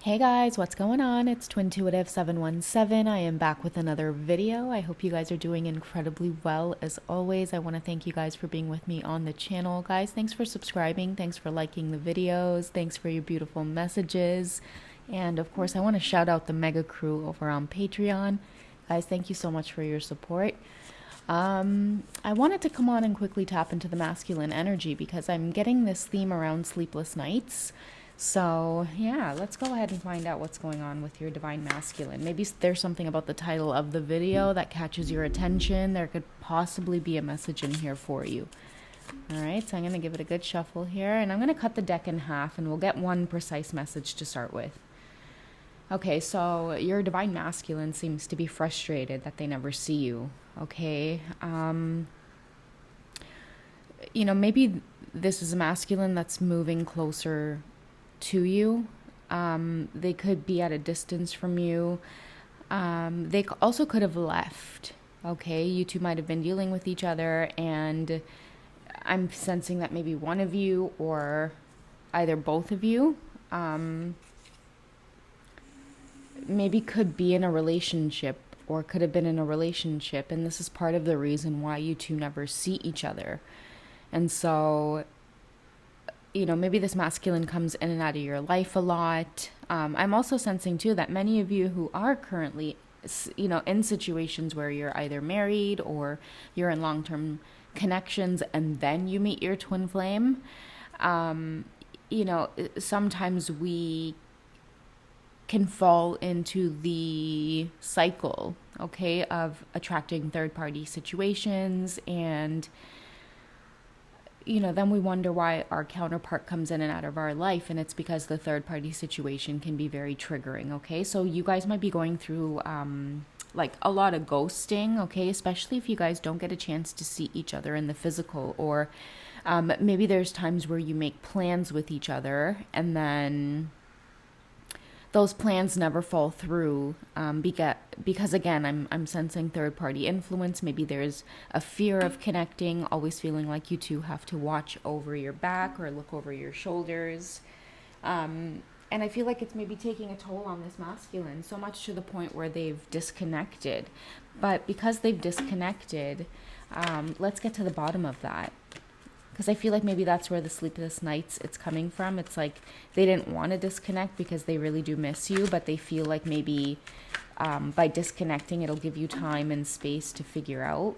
Hey guys, what's going on? It's Twintuitive717. I am back with another video. I hope you guys are doing incredibly well. As always, I want to thank you guys for being with me on the channel. Guys, thanks for subscribing. Thanks for liking the videos. Thanks for your beautiful messages. And of course, I want to shout out the mega crew over on Patreon. Guys, thank you so much for your support. I wanted to come on and quickly tap into the masculine energy because I'm getting this theme around sleepless nights. So yeah, let's go ahead and find out what's going on with your divine masculine. Maybe there's something about the title of the video that catches your attention. There could possibly be a message in here for you. All right, so I'm going to give it a good shuffle here, and I'm going to cut the deck in half, and we'll get one precise message to start with. Okay, so your divine masculine seems to be frustrated that they never see you. Okay, maybe this is a masculine that's moving closer to you. They could be at a distance from you. They also could have left. Okay, you two might have been dealing with each other, and I'm sensing that maybe one of you or either both of you maybe could be in a relationship or could have been in a relationship, and this is part of the reason why you two never see each other. And so maybe this masculine comes in and out of your life a lot. I'm also sensing too that many of you who are currently in situations where you're either married or you're in long-term connections and then you meet your twin flame, sometimes we can fall into the cycle, okay, of attracting third-party situations, and then we wonder why our counterpart comes in and out of our life, and it's because the third-party situation can be very triggering, okay? So you guys might be going through like a lot of ghosting, okay, especially if you guys don't get a chance to see each other in the physical, or maybe there's times where you make plans with each other and then those plans never fall through because again, I'm sensing third-party influence. Maybe there's a fear of connecting, always feeling like you two have to watch over your back or look over your shoulders. And I feel like it's maybe taking a toll on this masculine, so much to the point where they've disconnected. But because they've disconnected, let's get to the bottom of that. Because I feel like maybe that's where the sleepless nights it's coming from. It's like they didn't want to disconnect because they really do miss you, but they feel like maybe by disconnecting, it'll give you time and space to figure out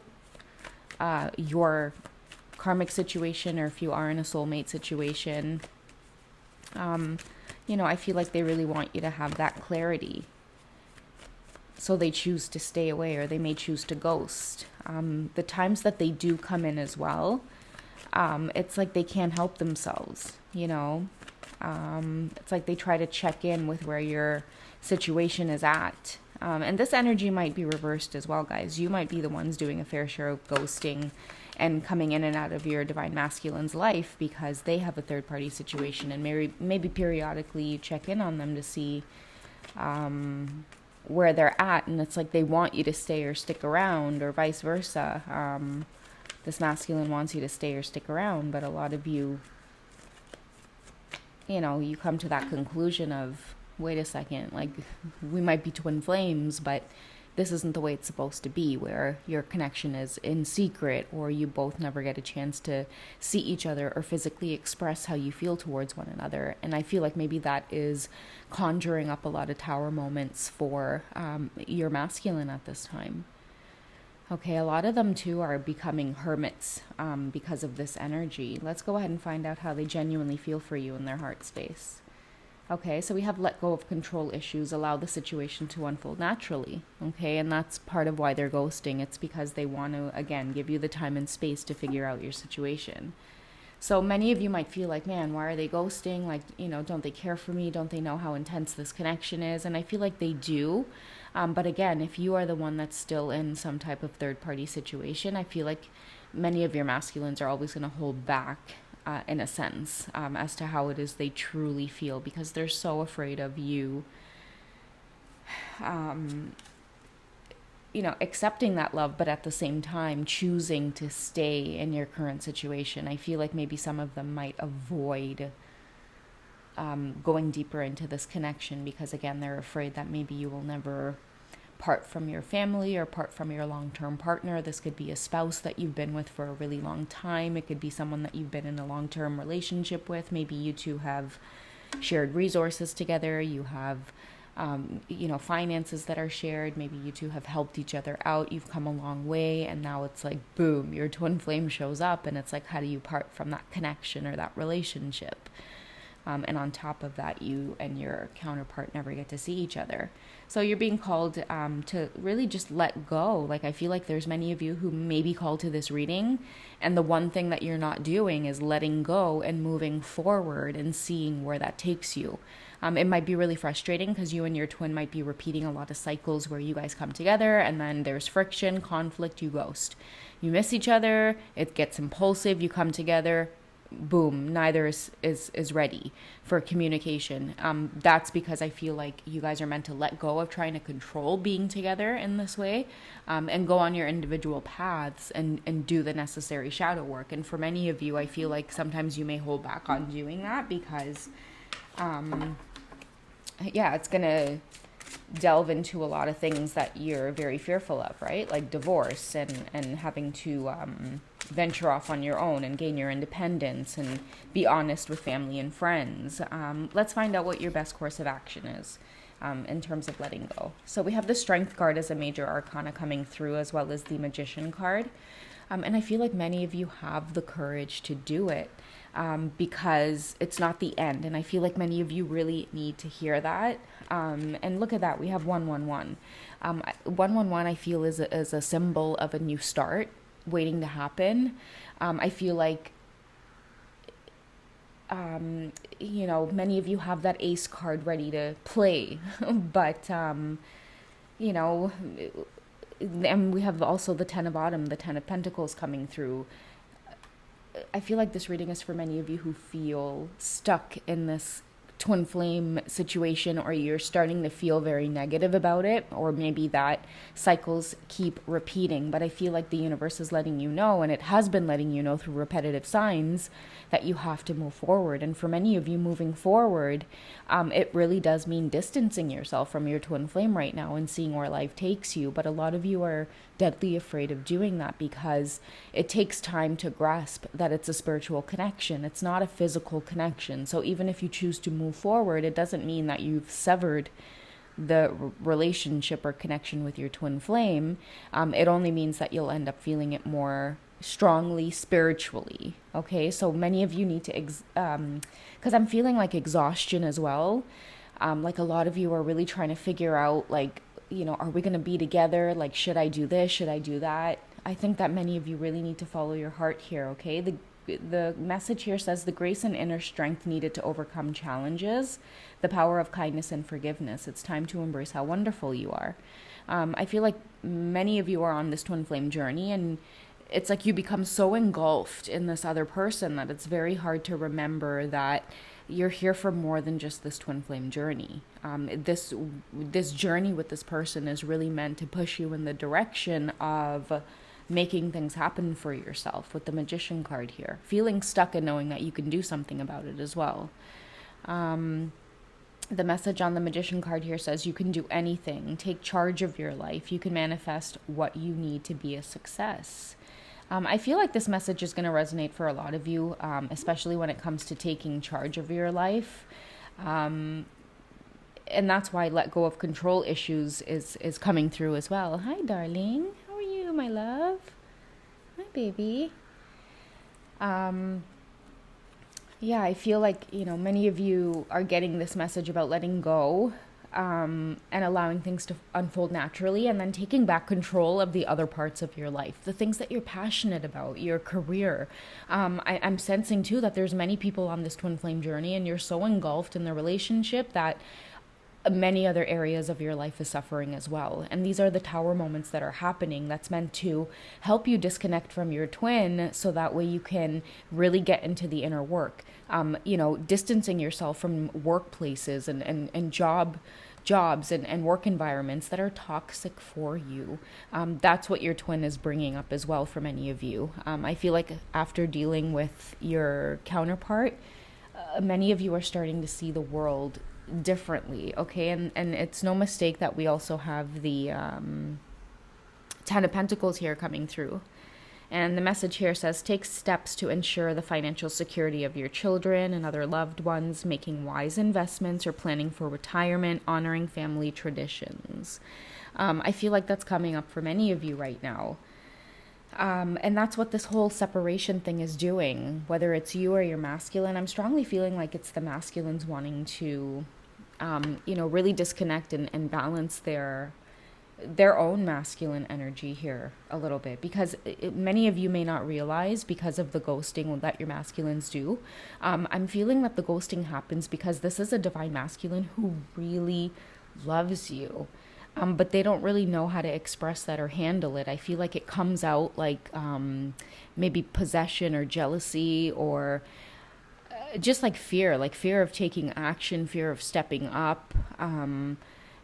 your karmic situation, or if you are in a soulmate situation. I feel like they really want you to have that clarity. So they choose to stay away, or they may choose to ghost. The times that they do come in as well, it's like they can't help themselves, it's like they try to check in with where your situation is at. And this energy might be reversed as well, guys. You might be the ones doing a fair share of ghosting and coming in and out of your divine masculine's life because they have a third-party situation, and maybe periodically you check in on them to see where they're at, and it's like they want you to stay or stick around, or vice versa. This masculine wants you to stay or stick around, but a lot of you, you come to that conclusion of, wait a second, like we might be twin flames, but this isn't the way it's supposed to be, where your connection is in secret, or you both never get a chance to see each other or physically express how you feel towards one another. And I feel like maybe that is conjuring up a lot of tower moments for your masculine at this time. Okay, a lot of them too are becoming hermits because of this energy. Let's go ahead and find out how they genuinely feel for you in their heart space. Okay, so we have let go of control issues, allow the situation to unfold naturally. Okay, and that's part of why they're ghosting. It's because they want to, again, give you the time and space to figure out your situation. So many of you might feel like, man, why are they ghosting? Like, don't they care for me? Don't they know how intense this connection is? And I feel like they do. But again, if you are the one that's still in some type of third-party situation, I feel like many of your masculines are always going to hold back in a sense as to how it is they truly feel, because they're so afraid of you accepting that love, but at the same time choosing to stay in your current situation. I feel like maybe some of them might avoid going deeper into this connection, because again, they're afraid that maybe you will never part from your family or part from your long-term partner. This could be a spouse that you've been with for a really long time. It could be someone that you've been in a long-term relationship with. Maybe you two have shared resources together. You have finances that are shared. Maybe you two have helped each other out. You've come a long way, and now it's like, boom, your twin flame shows up, and it's like, how do you part from that connection or that relationship? And on top of that, you and your counterpart never get to see each other. So you're being called to really just let go. Like, I feel like there's many of you who may be called to this reading, and the one thing that you're not doing is letting go and moving forward and seeing where that takes you. It might be really frustrating because you and your twin might be repeating a lot of cycles where you guys come together and then there's friction, conflict, you ghost. You miss each other, it gets impulsive, you come together, boom, neither is ready for communication. That's because I feel like you guys are meant to let go of trying to control being together in this way, and go on your individual paths and do the necessary shadow work. And for many of you, I feel like sometimes you may hold back on doing that because it's going to delve into a lot of things that you're very fearful of, right? Like divorce and having to venture off on your own and gain your independence and be honest with family and friends. Let's find out what your best course of action is in terms of letting go. So we have the Strength card as a major arcana coming through, as well as the Magician card. And I feel like many of you have the courage to do it. Because it's not the end. And I feel like many of you really need to hear that. And look at that. We have 111. 111, I feel, is a symbol of a new start waiting to happen. I feel like, many of you have that Ace card ready to play. But, and we have also the 10 of Autumn, the 10 of Pentacles coming through. I feel like this reading is for many of you who feel stuck in this twin flame situation, or you're starting to feel very negative about it, or maybe that cycles keep repeating. But I feel like the universe is letting you know, and it has been letting you know through repetitive signs, that you have to move forward. And for many of you, moving forward, it really does mean distancing yourself from your twin flame right now and seeing where life takes you. But a lot of you are deadly afraid of doing that because it takes time to grasp that it's a spiritual connection. It's not a physical connection. So even if you choose to move forward, it doesn't mean that you've severed the relationship or connection with your twin flame. It only means that you'll end up feeling it more strongly spiritually. Okay, so many of you need to because I'm feeling like exhaustion as well. Like a lot of you are really trying to figure out, like, are we going to be together? Like, should I do this? Should I do that? I think that many of you really need to follow your heart here. Okay, the message here says the grace and inner strength needed to overcome challenges, the power of kindness and forgiveness. It's time to embrace how wonderful you are. I feel like many of you are on this twin flame journey, and it's like you become so engulfed in this other person that it's very hard to remember that you're here for more than just this twin flame journey. This journey with this person is really meant to push you in the direction of making things happen for yourself, with the Magician card here. Feeling stuck and knowing that you can do something about it as well. The message on the Magician card here says you can do anything. Take charge of your life. You can manifest what you need to be a success. I feel like this message is going to resonate for a lot of you, especially when it comes to taking charge of your life. And that's why let go of control issues is coming through as well. Hi, darling. How are you, my love? Hi, baby. Yeah, I feel like, many of you are getting this message about letting go, and allowing things to unfold naturally, and then taking back control of the other parts of your life, the things that you're passionate about, your career. I'm sensing too that there's many people on this twin flame journey, and you're so engulfed in the relationship that many other areas of your life is suffering as well. And these are the tower moments that are happening that's meant to help you disconnect from your twin, so that way you can really get into the inner work. Distancing yourself from workplaces and jobs and work environments that are toxic for you. That's what your twin is bringing up as well for many of you. I feel like after dealing with your counterpart, many of you are starting to see the world differently, okay? And it's no mistake that we also have the Ten of Pentacles here coming through. And the message here says, take steps to ensure the financial security of your children and other loved ones, making wise investments or planning for retirement, honoring family traditions. I feel like that's coming up for many of you right now. And that's what this whole separation thing is doing, whether it's you or your masculine. I'm strongly feeling like it's the masculines wanting to, really disconnect and balance their own masculine energy here a little bit, because many of you may not realize, because of the ghosting that your masculines do. I'm feeling that the ghosting happens because this is a divine masculine who really loves you. But they don't really know how to express that or handle it. I feel like it comes out like maybe possession or jealousy, or just like fear of taking action, fear of stepping up. And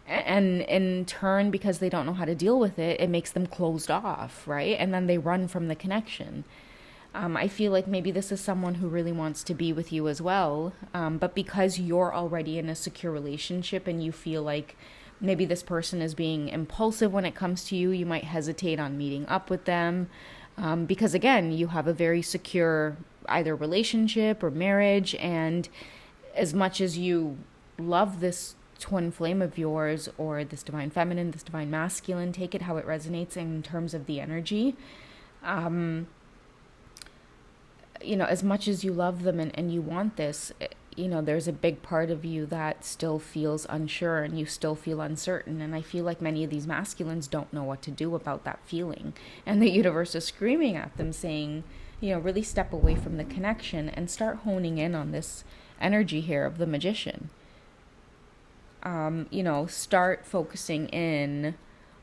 in turn, because they don't know how to deal with it, it makes them closed off, right? And then they run from the connection. I feel like maybe this is someone who really wants to be with you as well. But because you're already in a secure relationship and you feel like maybe this person is being impulsive when it comes to you, you might hesitate on meeting up with them. Because again, you have a very secure either relationship or marriage. And as much as you love this twin flame of yours, or this divine feminine, this divine masculine, take it how it resonates in terms of the energy. As much as you love them and you want this, there's a big part of you that still feels unsure and you still feel uncertain. And I feel like many of these masculines don't know what to do about that feeling. And the universe is screaming at them saying, really step away from the connection and start honing in on this energy here of the Magician. Start focusing in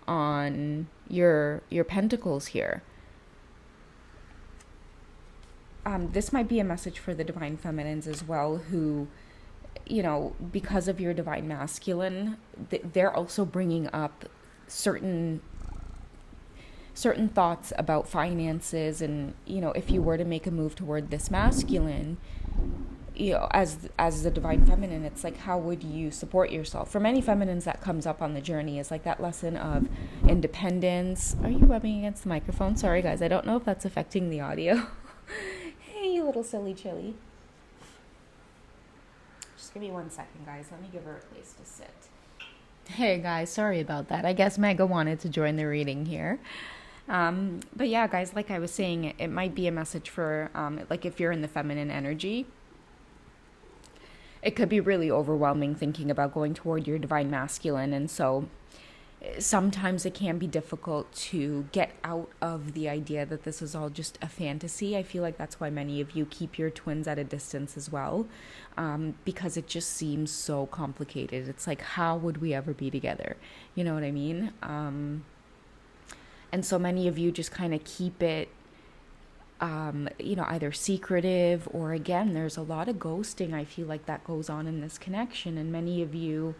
on your pentacles here. This might be a message for the divine feminines as well, who, because of your divine masculine, they're also bringing up certain thoughts about finances. And, if you were to make a move toward this masculine, as the divine feminine, it's like, how would you support yourself? For many feminines, that comes up on the journey, is like that lesson of independence. Are you rubbing against the microphone? Sorry, guys. I don't know if that's affecting the audio. Hey, you little silly chili. Just give me 1 second, guys. Let me give her a place to sit. Hey, guys. Sorry about that. I guess Mega wanted to join the reading here. But yeah, guys, like I was saying, it might be a message for, like if you're in the feminine energy, it could be really overwhelming thinking about going toward your divine masculine. And so sometimes it can be difficult to get out of the idea that this is all just a fantasy. I feel like that's why many of you keep your twins at a distance as well, because it just seems so complicated. It's like, how would we ever be together? You know what I mean? And so many of you just kind of keep it, either secretive, or again, there's a lot of ghosting, I feel like, that goes on in this connection. And many of you,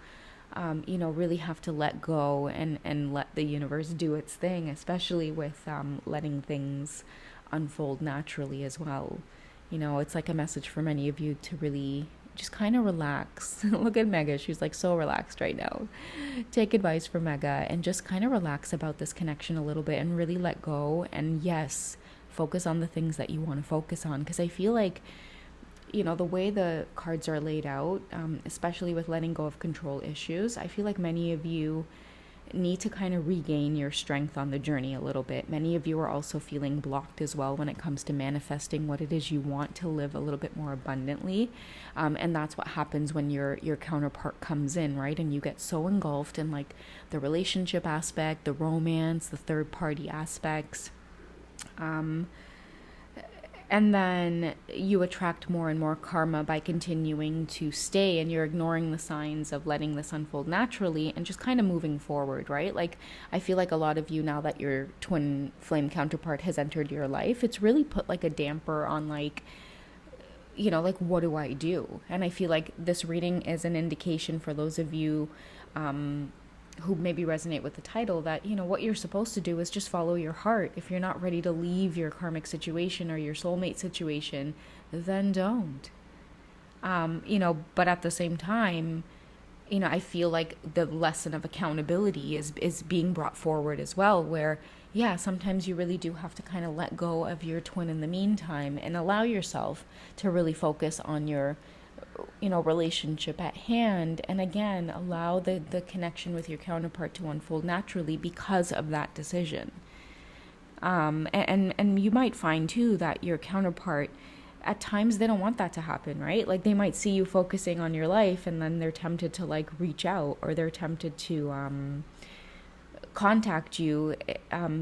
really have to let go and let the universe do its thing, especially with letting things unfold naturally as well. It's like a message for many of you to really just kind of relax. Look at Mega. She's like so relaxed right now. Take advice from Mega and just kind of relax about this connection a little bit and really let go. And yes, focus on the things that you want to focus on. Because I feel like, the way the cards are laid out, especially with letting go of control issues, I feel like many of you need to kind of regain your strength on the journey a little bit. Many of you are also feeling blocked as well when it comes to manifesting what it is you want to live a little bit more abundantly. And that's what happens when your counterpart comes in, right? And you get so engulfed in like the relationship aspect, the romance, the third party aspects. And then you attract more and more karma by continuing to stay, and you're ignoring the signs of letting this unfold naturally and just kind of moving forward, right? Like, I feel like a lot of you, now that your twin flame counterpart has entered your life, it's really put like a damper on like, what do I do? And I feel like this reading is an indication for those of you who maybe resonate with the title that, what you're supposed to do is just follow your heart. If you're not ready to leave your karmic situation or your soulmate situation, then don't. But at the same time, I feel like the lesson of accountability is being brought forward as well, where, yeah, sometimes you really do have to kind of let go of your twin in the meantime and allow yourself to really focus on your, relationship at hand. And again, allow the connection with your counterpart to unfold naturally because of that decision. And you might find too that your counterpart, at times they don't want that to happen, right? Like they might see you focusing on your life and then they're tempted to like reach out, or they're tempted to contact you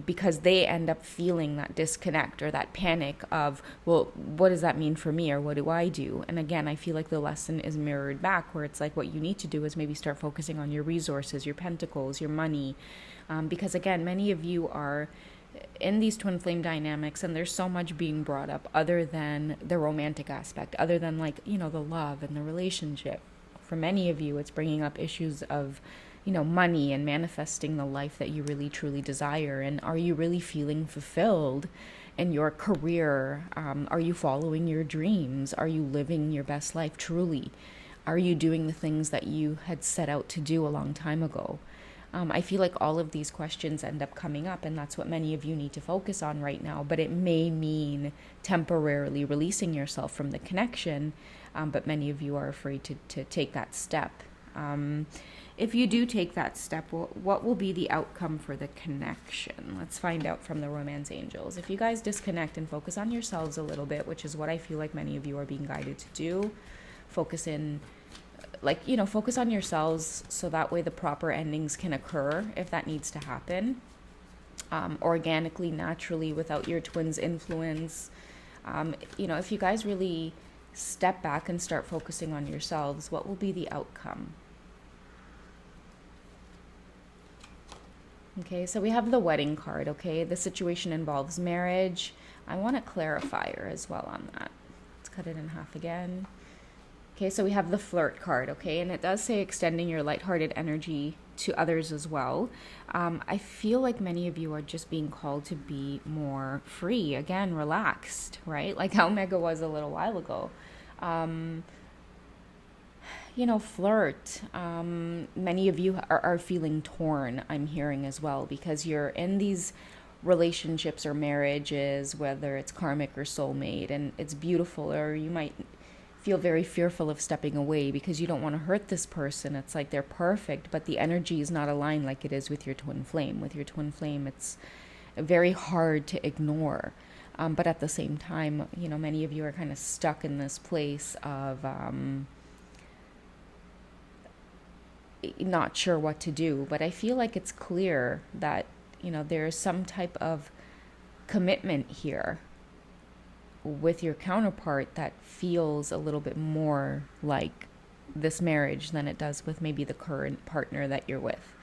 because they end up feeling that disconnect or that panic of, well, what does that mean for me, or what do I do? And again, I feel like the lesson is mirrored back, where it's like what you need to do is maybe start focusing on your resources, your pentacles, your money, because again, many of you are in these twin flame dynamics, and there's so much being brought up other than the romantic aspect, other than like, the love and the relationship. For many of you, it's bringing up issues of, money and manifesting the life that you really truly desire. And are you really feeling fulfilled in your career? Are you following your dreams? Are you living your best life truly? Are you doing the things that you had set out to do a long time ago? I feel like all of these questions end up coming up, and that's what many of you need to focus on right now. But it may mean temporarily releasing yourself from the connection, but many of you are afraid to take that step. If you do take that step, what will be the outcome for the connection? Let's find out from the romance angels. If you guys disconnect and focus on yourselves a little bit, which is what I feel like many of you are being guided to do, focus on yourselves, so that way the proper endings can occur if that needs to happen, organically, naturally, without your twin's influence. If you guys really step back and start focusing on yourselves, what will be the outcome? Okay, so we have the wedding card, okay? The situation involves marriage. I want a clarifier as well on that. Let's cut it in half again. Okay, so we have the flirt card, okay? And it does say extending your lighthearted energy to others as well. I feel like many of you are just being called to be more free, again, relaxed, right? Like how Mega was a little while ago. Flirt. Many of you are feeling torn, I'm hearing as well, because you're in these relationships or marriages, whether it's karmic or soulmate, and it's beautiful, or you might feel very fearful of stepping away because you don't want to hurt this person. It's like they're perfect, but the energy is not aligned like it is with your twin flame. With your twin flame, it's very hard to ignore. But at the same time, many of you are kind of stuck in this place of not sure what to do. But I feel like it's clear that, there's some type of commitment here with your counterpart that feels a little bit more like this marriage than it does with maybe the current partner that you're with.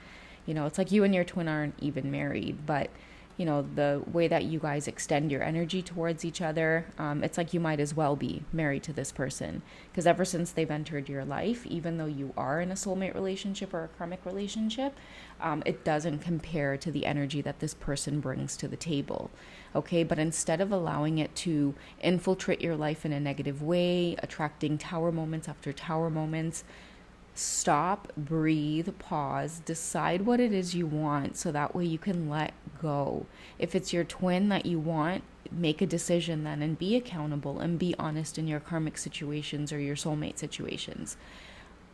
It's like you and your twin aren't even married, but the way that you guys extend your energy towards each other, it's like you might as well be married to this person, because ever since they've entered your life, even though you are in a soulmate relationship or a karmic relationship, it doesn't compare to the energy that this person brings to the table. Okay, but instead of allowing it to infiltrate your life in a negative way, attracting tower moments after tower moments, stop, breathe, pause, decide what it is you want, so that way you can let go. If it's your twin that you want, make a decision then, and be accountable and be honest in your karmic situations or your soulmate situations.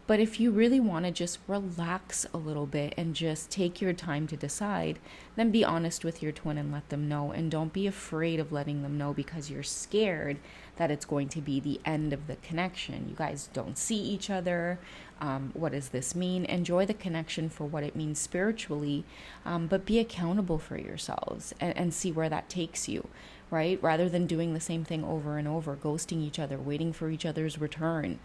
But if you really want to just relax a little bit and just take your time to decide, then be honest with your twin and let them know. And don't be afraid of letting them know because you're scared that it's going to be the end of the connection. You guys don't see each other. What does this mean? Enjoy the connection for what it means spiritually, but be accountable for yourselves and see where that takes you, right? Rather than doing the same thing over and over, ghosting each other, waiting for each other's return,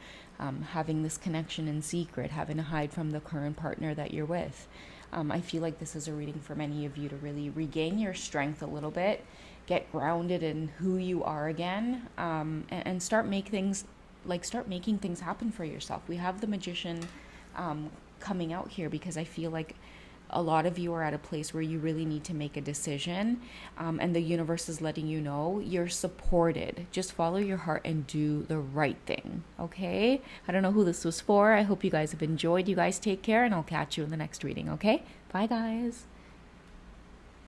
having this connection in secret, having to hide from the current partner that you're with. I feel like this is a reading for many of you to really regain your strength a little bit, get grounded in who you are again, and start making things happen for yourself. We have the Magician coming out here because I feel like a lot of you are at a place where you really need to make a decision, and the universe is letting you know you're supported. Just follow your heart and do the right thing, okay? I don't know who this was for. I hope you guys have enjoyed. You guys take care, and I'll catch you in the next reading, okay? Bye, guys.